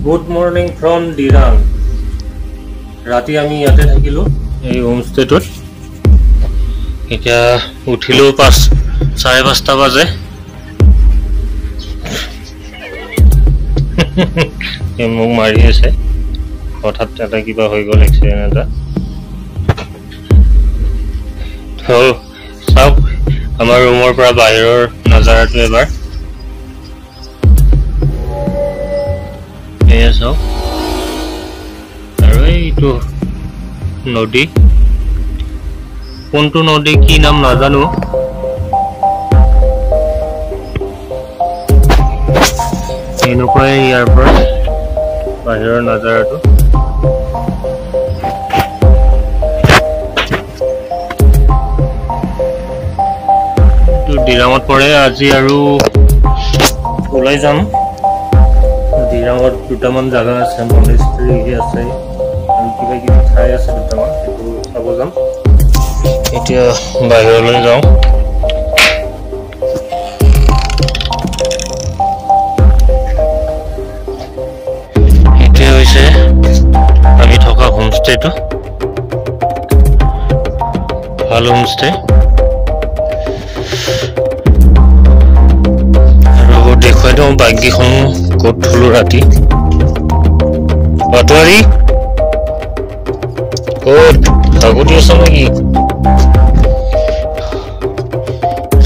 Good morning from Dirang. Rati ami yate thakilo ei homestay tot. Etia uthilo 5:30 baje. Emong mari ase. হঠাৎ এটা কিবা হৈ গল accident এটা। তো সব আমাৰ ৰুমৰ পৰা বাহিৰৰ নজাৰাটো এবাৰ এসো আৰু এইটো নদী কোনটো নদী কি নাম নাজানো এনেকুৱাই ইয়াৰ পৰা বাহিৰৰ নজাৰাটো ডিৰাঙত পৰে আজি আৰু ওলাই যাম ডিৰাঙত দুটামান জাগা আছে মনেষ্ট্ৰী আছে আৰু কিবা কিবি ঠাই আছে দুটামান সেইটো চাব যাম এতিয়া বাহিৰলৈ যাওঁ এতিয়া হৈছে আমি থকা হোমষ্টেটো ভাল হোমষ্টে দেখুৱাই দিওঁ বাইককেইখন ক'ত থলো ৰাতি পাটোৱাৰী ক'ত আগতে আছ নেকি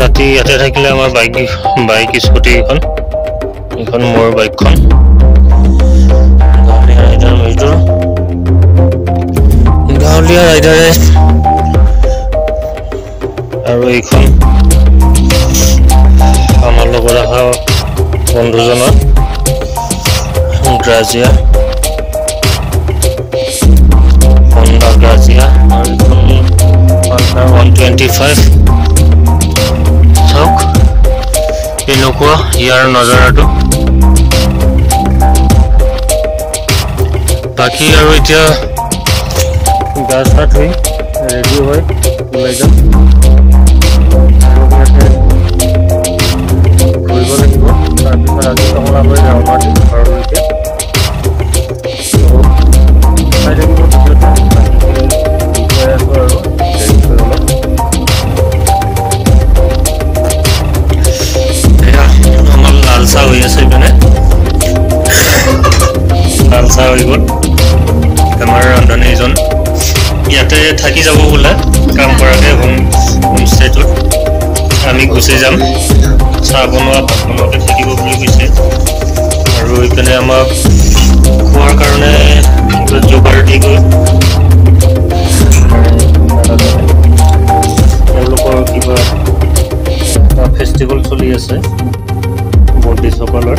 ৰাতি ইয়াতে থাকিলে আমাৰ বাইক স্কুটি এইখন মোৰ বাইকখন গাঁৱলীয়া ৰাইডাৰে আৰু এইখন আমাৰ লগত অহা বন্ধুজনৰ গ্ৰাজিয়া হন্ডা গ্ৰাজিয়া আৰু 125 চাওক এনেকুৱা ইয়াৰ নজাৰাটো বাকী আৰু এতিয়া গা চা ধুই ৰেডি হৈ ওলাই যাম ঘূৰিব লাগিব তাৰপিছত আজি কমলা কৰি যাওঁ আমাৰ ঘৰলৈকে চাই থাকিব ভিডিঅ'টো গৈ আছোঁ আৰু এয়া আমাৰ লাল চাহ হৈ আছে মানে লাল চাহ হৈ গ'ল আমাৰ ৰান্ধনীজন ইয়াতে থাকি যাব বোলে কাম কৰাকৈ হোমষ্টেটোত আমি গুচি যাম চাহ বনোৱা ভাত বনোৱাতে থাকিব বুলি কৈছে আৰু এইপিনে আমাক খোৱাৰ কাৰণে যোগাৰ দি গৈ তেওঁলোকৰ কিবা ফেষ্টিভেল চলি আছে বৌদ্ধিষ্টসকলৰ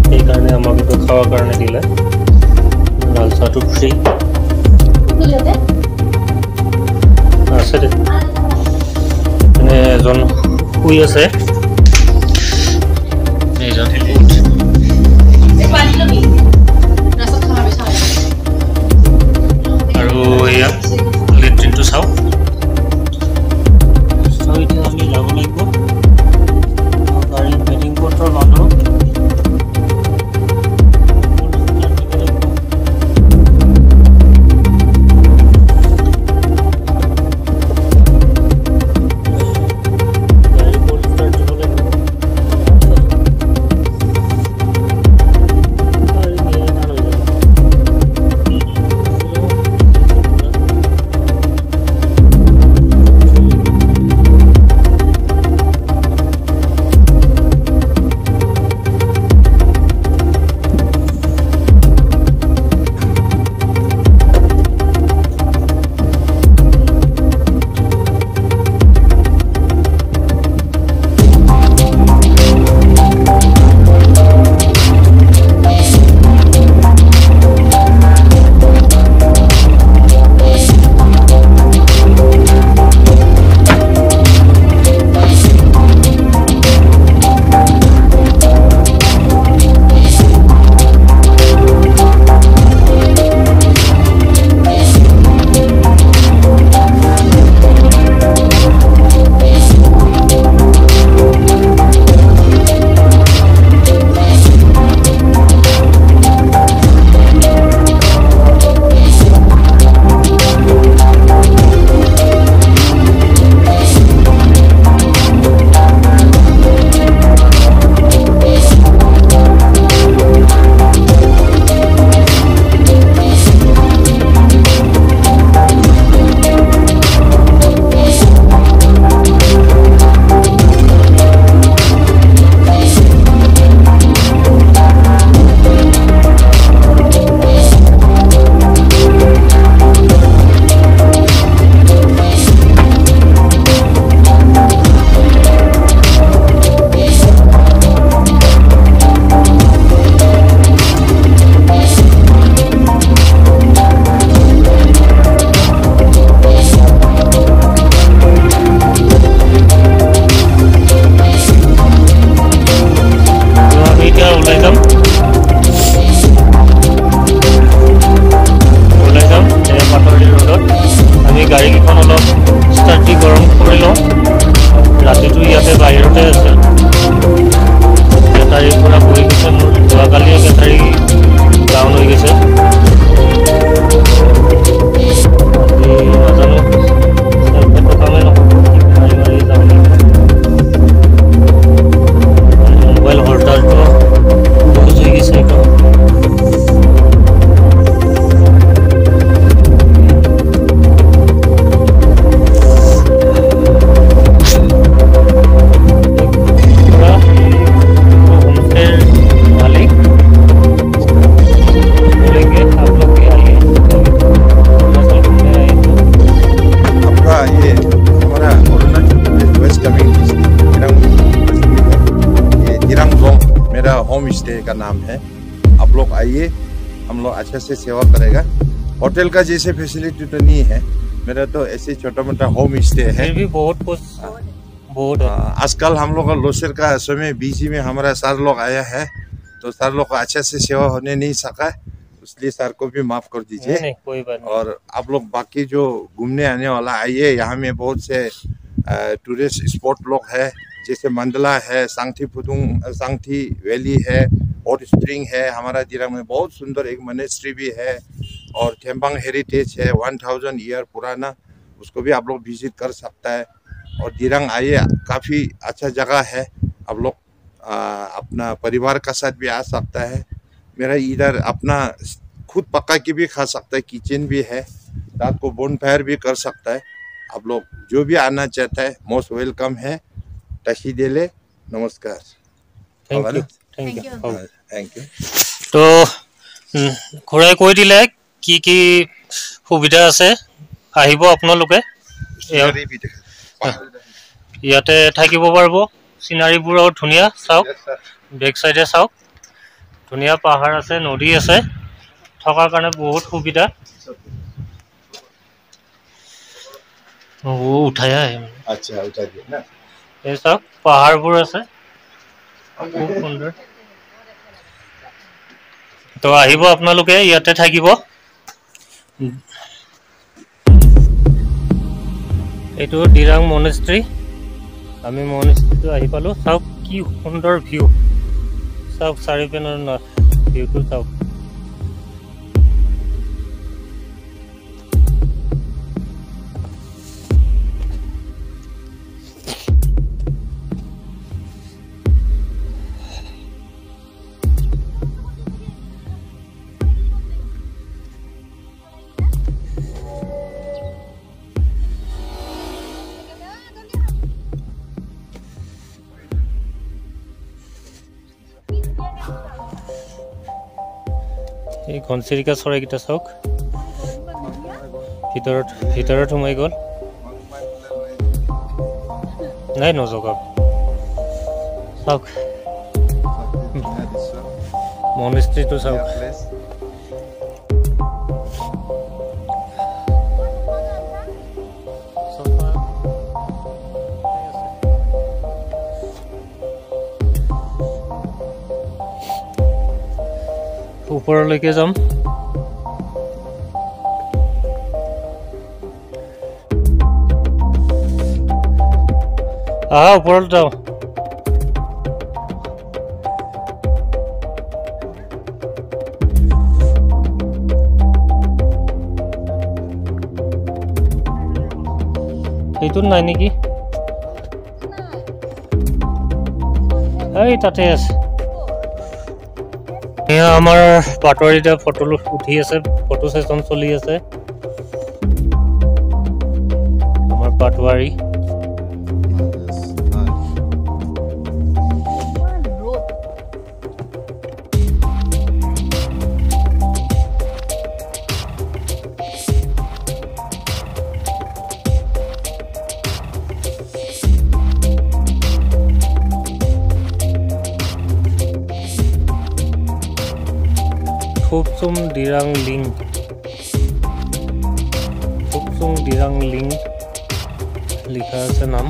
সেইকাৰণে আমাক এইটো খাৱাৰ কাৰণে দিলে লাল চাহটো ফ্ৰী আছে দে এজন শুই আছে আৰু এয়া লেট্ৰিনটো চাওঁ এতিয়া আমি যাব লাগিব গাড়ী বেডিং কোটৰ মানুহ কৰি লওঁ ৰাতিটো ইয়াতে বাহিৰতে আছে বেটাৰীৰ পৰা বহি গৈছে মোৰ যোৱাকালিয়ে বেটাৰী ডাউন হৈ গৈছে আজি নাজানো চেল্ফেটো কামেই নকৰোঁ মাৰি মাৰি যাব লাগিব মোবাইল হোল্ডাৰটো লুজ হৈ গৈছে একদম होम स्टे का नाम है आप लोग आइए हम लोग अच्छे से सेवा करेगा होटल का जैसे फैसिलिटी तो नहीं है मेरा तो ऐसे छोटा मोटा होम स्टे है भी बहुत आजकल हम लोग लोसर का समय बीसी में हमारा सर लोग आया है तो सर लोग को अच्छे से सेवा होने नहीं सका इसलिए सर को भी माफ कर दीजिए नहीं, कोई बात नहीं। और आप लोग बाकी जो घूमने आने वाला आइए यहाँ में बहुत से टूरिस्ट स्पॉट लोग है जैसे मंडला है सांगथी वैली है हॉट स्प्रिंग है हमारा दिरांग में बहुत सुंदर एक मोनेस्ट्री भी है और थेम्बांग हेरिटेज है 1000 ईयर पुराना उसको भी आप लोग विजिट कर सकता है और दिरांग आइए काफ़ी अच्छा जगह है आप लोग अपना परिवार का साथ भी आ सकता है मेरा इधर अपना खुद पका के भी खा सकता है किचन भी है रात को बोनफायर भी कर सकता है आप लोग जो भी आना चाहता है मोस्ट वेलकम है टशी देले नमस्कार थैंक यू थैंक यू तो খুৰাই কৈ দিলে কি কি সুবিধা আছে আহিব আপোনালোকে ইয়াতে থাকিব পাৰিব সিনাৰীবোৰো ধুনীয়া চাওক বেক সাইডে চাওক ধুনীয়া পাহাৰ আছে নদী আছে থকাৰ কাৰণে বহুত সুবিধা ও উঠায়া अच्छा उठा दिया ना এই চাওক পাহাৰবোৰ আছে খুব সুন্দৰ তো আহিব আপোনালোকে ইয়াতে থাকিব এইটো ডিৰাং মনেষ্ট্ৰি আমি মনেষ্ট্ৰিটো আহি পালো চাওক কি সুন্দৰ ভিউ চাওক চাৰিপিনৰ ভিউটো চাওক এই ঘনচিৰিকা চৰাইকেইটা চাওক ভিতৰত সোমাই গ'ল নাই নজগাওক চাওক মনেষ্ট্ৰিটো চাওক ওপৰলৈকে যাম আহা ওপৰত যাওঁ এইটোত নাই নেকি এই তাতে আছে यहाँ हमार पाटवारीटा फोटो उठी আছে फोटो सेशन चली আছে हमार पाटवारी Khupsum Dirang Ling लिखा আছে नाम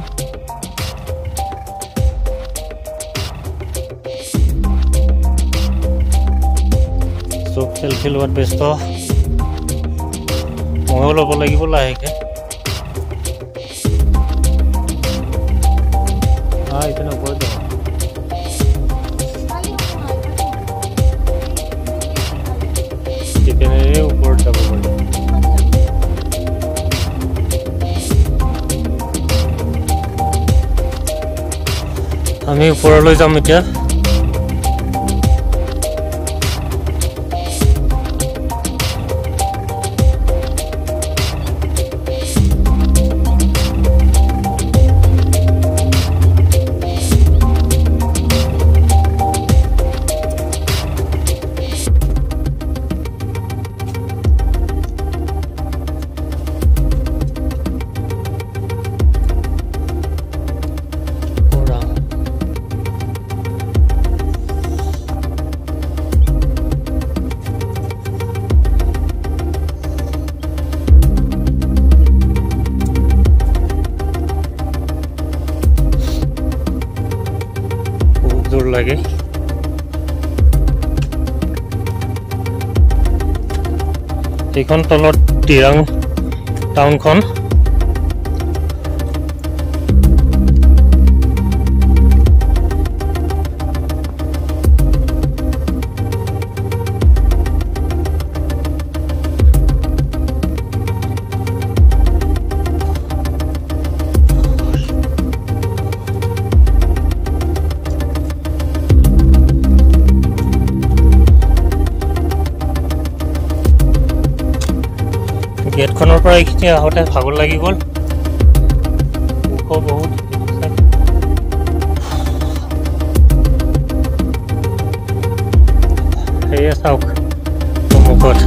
सब सेल्फी लोৱাত ব্যস্ত ময়ো ল'ব লাগিব লাহেকে ইপিনে ওপৰত যাওঁ ইপিনে ওপৰত যাব পাৰি আমি ওপৰলৈ যাম এতিয়া দূৰ লাগে এইখন তলত দিৰাং টাউনখন গেটখনৰ পৰা এইখিনি আহোঁতে ভাগৰ লাগি গ'ল ওখ বহুত সেয়ে চাওক সন্মুখত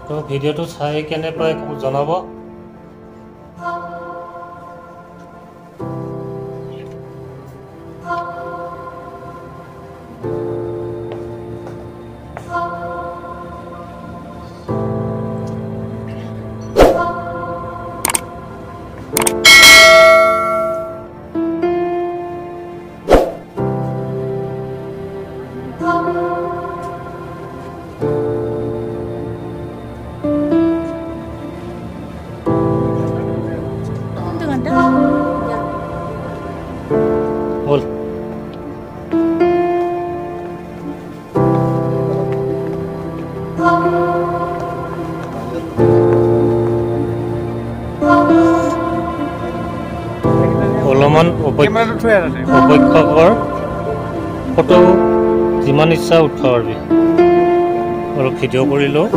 তো ভিডিওটো চাই কেনে পাই জনাব বল অলপমান অপেক্ষকৰ ফটো যিমান ইচ্ছা উঠাব পাৰিবি অলপ ভিডিঅ' কৰিলোঁ